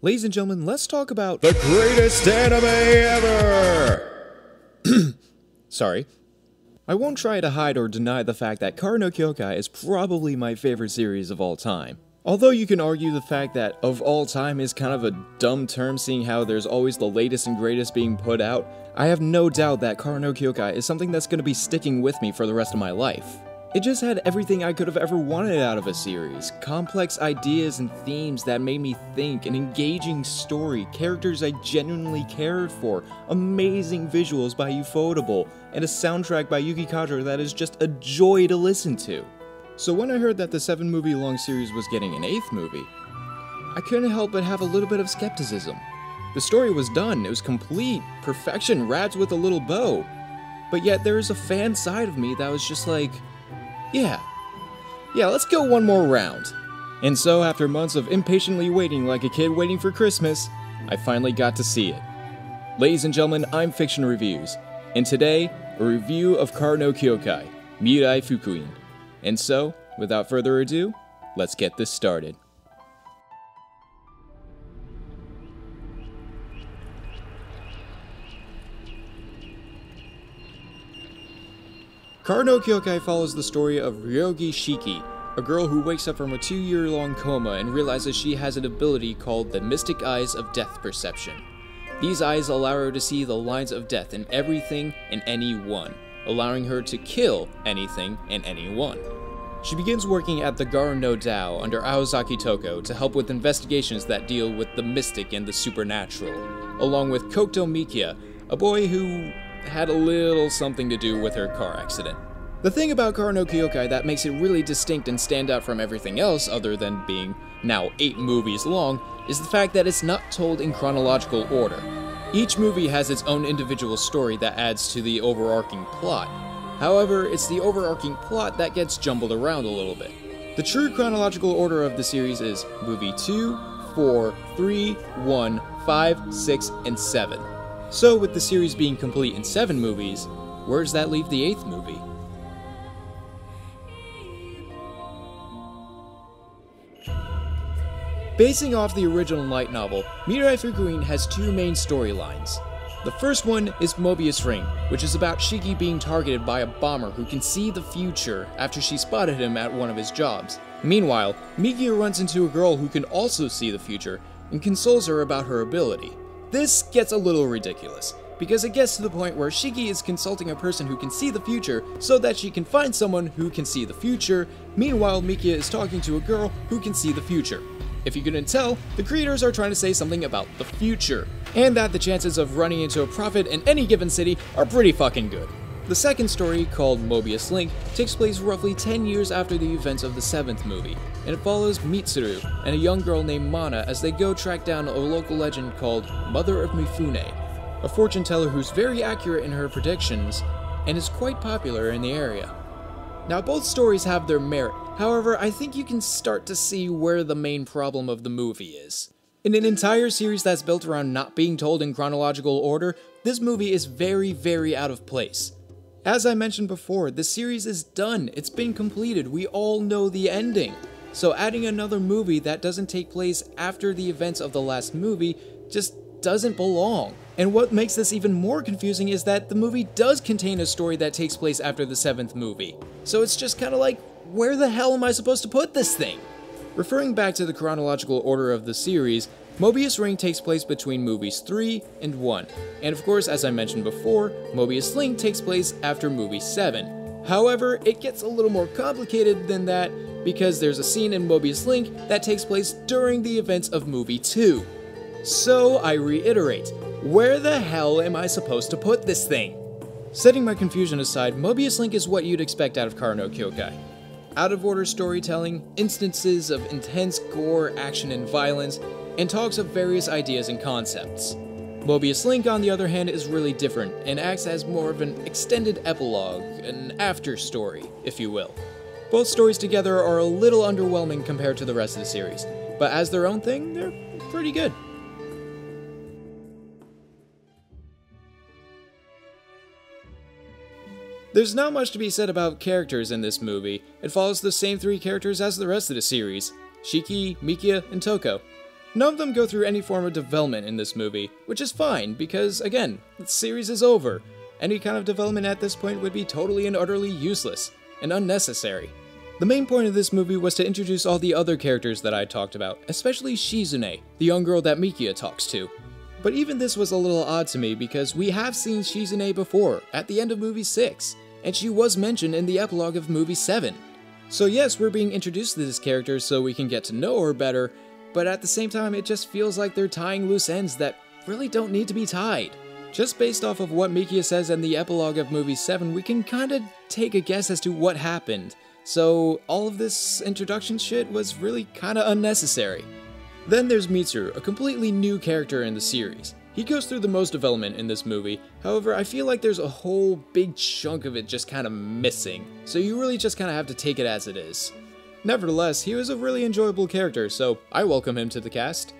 Ladies and gentlemen, let's talk about the greatest anime ever! Sorry. I won't try to hide or deny the fact that Kara no Kyoukai is probably my favorite series of all time. Although you can argue the fact that of all time is kind of a dumb term seeing how there's always the latest and greatest being put out, I have no doubt that Kara no Kyoukai is something that's going to be sticking with me for the rest of my life. It just had everything I could have ever wanted out of a series. Complex ideas and themes that made me think, an engaging story, characters I genuinely cared for, amazing visuals by Ufotable, and a soundtrack by Yuki Kaji that is just a joy to listen to. So when I heard that the 7-movie long series was getting an 8th movie, I couldn't help but have a little bit of skepticism. The story was done, it was complete, perfection wrapped with a little bow. But yet there is a fan side of me that was just like, yeah, let's go one more round. And so after months of impatiently waiting like a kid waiting for Christmas, I finally got to see it. Ladies and gentlemen, I'm Fiction Reviews, and today, a review of Kara no Kyoukai, Mirai Fukuin. And so, without further ado, let's get this started. Kara no Kyoukai follows the story of Ryogi Shiki, a girl who wakes up from a 2-year-long coma and realizes she has an ability called the Mystic Eyes of Death Perception. These eyes allow her to see the lines of death in everything and anyone, allowing her to kill anything and anyone. She begins working at the Garu no Dao under Aozaki Toko to help with investigations that deal with the mystic and the supernatural, along with Koto Mikia, a boy who had a little something to do with her car accident. The thing about Kara no Kyoukai that makes it really distinct and stand out from everything else other than being now 8 movies long is the fact that it's not told in chronological order. Each movie has its own individual story that adds to the overarching plot. However, it's the overarching plot that gets jumbled around a little bit. The true chronological order of the series is movie 2, 4, 3, 1, 5, 6, and 7. So, with the series being complete in 7 movies, where does that leave the 8th movie? Basing off the original light novel, Mirai Fukuin has 2 main storylines. The first one is Mobius Ring, which is about Shiki being targeted by a bomber who can see the future after she spotted him at one of his jobs. Meanwhile, Mikia runs into a girl who can also see the future and consoles her about her ability. This gets a little ridiculous, because it gets to the point where Shiki is consulting a person who can see the future so that she can find someone who can see the future, meanwhile Mikia is talking to a girl who can see the future. If you couldn't tell, the creators are trying to say something about the future, and that the chances of running into a prophet in any given city are pretty fucking good. The second story, called Mobius Link, takes place roughly 10 years after the events of the 7th movie, and it follows Mitsuru and a young girl named Mana as they go track down a local legend called Mother of Mifune, a fortune teller who's very accurate in her predictions and is quite popular in the area. Now, both stories have their merit, however, I think you can start to see where the main problem of the movie is. In an entire series that's built around not being told in chronological order, this movie is very out of place. As I mentioned before, the series is done, it's been completed, we all know the ending. So adding another movie that doesn't take place after the events of the last movie just doesn't belong. And what makes this even more confusing is that the movie does contain a story that takes place after the 7th movie. So it's just kinda like, where the hell am I supposed to put this thing? Referring back to the chronological order of the series, Mobius Ring takes place between movies 3 and 1, and of course, as I mentioned before, Mobius Link takes place after movie 7. However, it gets a little more complicated than that because there's a scene in Mobius Link that takes place during the events of movie 2. So I reiterate, where the hell am I supposed to put this thing? Setting my confusion aside, Mobius Link is what you'd expect out of Kara no Kyoukai. Out-of-order storytelling, instances of intense gore, action, and violence, and talks of various ideas and concepts. Mobius Link, on the other hand, is really different, and acts as more of an extended epilogue, an after-story, if you will. Both stories together are a little underwhelming compared to the rest of the series, but as their own thing, they're pretty good. There's not much to be said about characters in this movie. It follows the same 3 characters as the rest of the series: Shiki, Mikia, and Toko. None of them go through any form of development in this movie, which is fine because, again, the series is over. Any kind of development at this point would be totally and utterly useless and unnecessary. The main point of this movie was to introduce all the other characters that I talked about, especially Shizune, the young girl that Mikia talks to. But even this was a little odd to me because we have seen Shizune before, at the end of movie 6, and she was mentioned in the epilogue of movie 7. So yes, we're being introduced to this character so we can get to know her better, but at the same time it just feels like they're tying loose ends that really don't need to be tied. Just based off of what Mikia says in the epilogue of movie 7, we can kinda take a guess as to what happened. So all of this introduction shit was really kinda unnecessary. Then there's Mitsuru, a completely new character in the series. He goes through the most development in this movie, however I feel like there's a whole big chunk of it just kinda missing, so you really just kinda have to take it as it is. Nevertheless, he was a really enjoyable character, so I welcome him to the cast.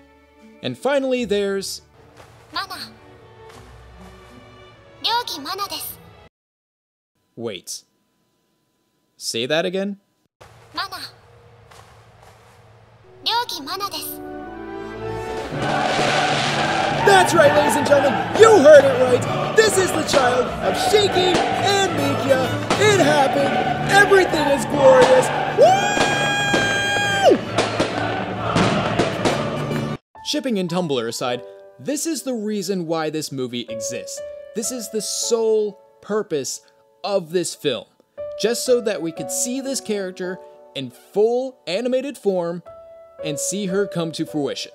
And finally there's... Mana. Ryoki Mana desu. Wait. Say that again? Mana. Ryoki Mana desu. That's right, ladies and gentlemen, you heard it right! This is the child of Shiki and Mikia. It happened! Everything is glorious! Woo! Shipping and Tumblr aside, this is the reason why this movie exists. This is the sole purpose of this film. Just so that we could see this character in full animated form and see her come to fruition.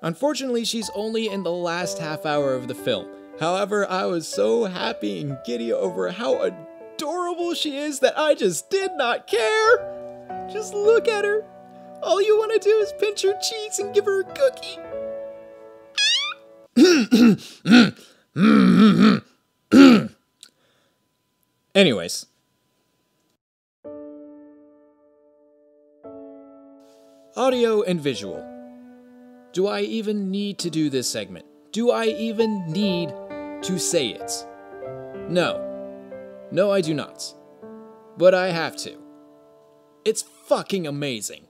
Unfortunately, she's only in the last half hour of the film. However, I was so happy and giddy over how adorable she is that I just did not care. Just look at her. All you want to do is pinch her cheeks and give her a cookie. Anyways. Audio and visual. Do I even need to do this segment? Do I even need to say it? No. No, I do not. But I have to. It's fucking amazing.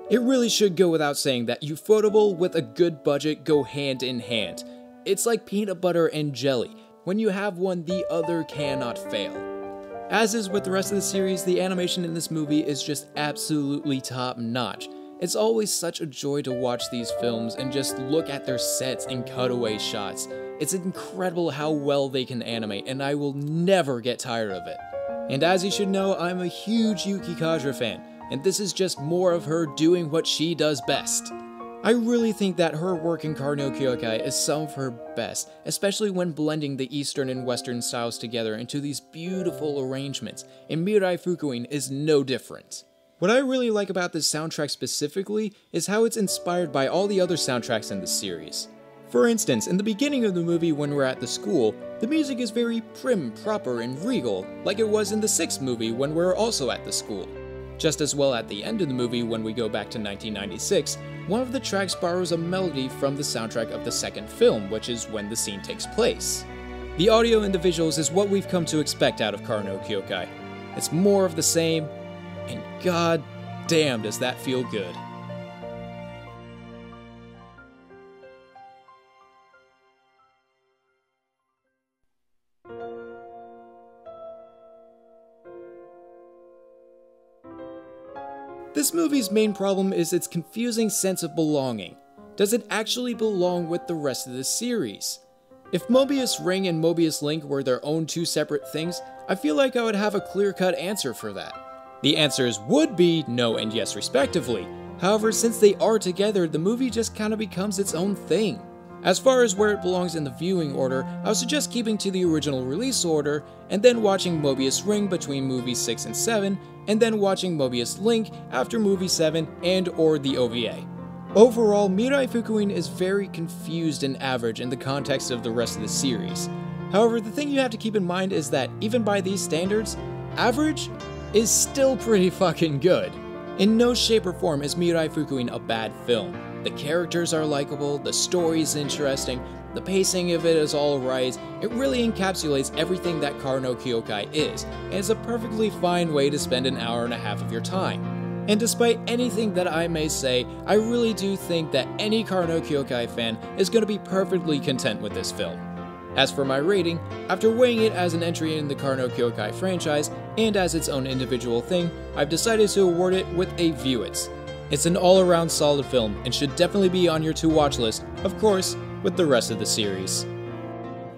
It really should go without saying that Ufotable with a good budget go hand in hand. It's like peanut butter and jelly. When you have one, the other cannot fail. As is with the rest of the series, the animation in this movie is just absolutely top notch. It's always such a joy to watch these films and just look at their sets and cutaway shots. It's incredible how well they can animate, and I will never get tired of it. And as you should know, I'm a huge Yuki Kaji fan, and this is just more of her doing what she does best. I really think that her work in no Kyoukai is some of her best, especially when blending the Eastern and Western styles together into these beautiful arrangements, and Mirai Fukuin is no different. What I really like about this soundtrack specifically is how it's inspired by all the other soundtracks in the series. For instance, in the beginning of the movie when we're at the school, the music is very prim, proper, and regal, like it was in the 6th movie when we're also at the school. Just as well at the end of the movie when we go back to 1996, one of the tracks borrows a melody from the soundtrack of the 2nd film, which is when the scene takes place. The audio and the visuals is what we've come to expect out of no Kyoukai. It's more of the same, and god damn does that feel good. This movie's main problem is its confusing sense of belonging. Does it actually belong with the rest of the series? If Mobius Ring and Mobius Link were their own two separate things, I feel like I would have a clear-cut answer for that. The answers would be no and yes respectively. However, since they are together, the movie just kinda becomes its own thing. As far as where it belongs in the viewing order, I would suggest keeping to the original release order, and then watching Mobius Ring between movies 6 and 7, and then watching Mobius Link after movie 7 and or the OVA. Overall, Mirai Fukuin is very confused and average in the context of the rest of the series. However, the thing you have to keep in mind is that even by these standards, average is still pretty fucking good. In no shape or form is Mirai Fukuin a bad film. The characters are likable, the story is interesting, the pacing of it is alright, it really encapsulates everything that no Kyoukai is, and it's a perfectly fine way to spend an hour and a half of your time. And despite anything that I may say, I really do think that any Karo Kyoukai fan is going to be perfectly content with this film. As for my rating, after weighing it as an entry in the Karo Kyoukai franchise and as its own individual thing, I've decided to award it with a View It. It's an all-around solid film and should definitely be on your to-watch list, of course, with the rest of the series.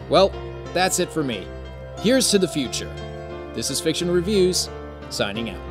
Well, that's it for me. Here's to the future. This is Fiction Reviews, signing out.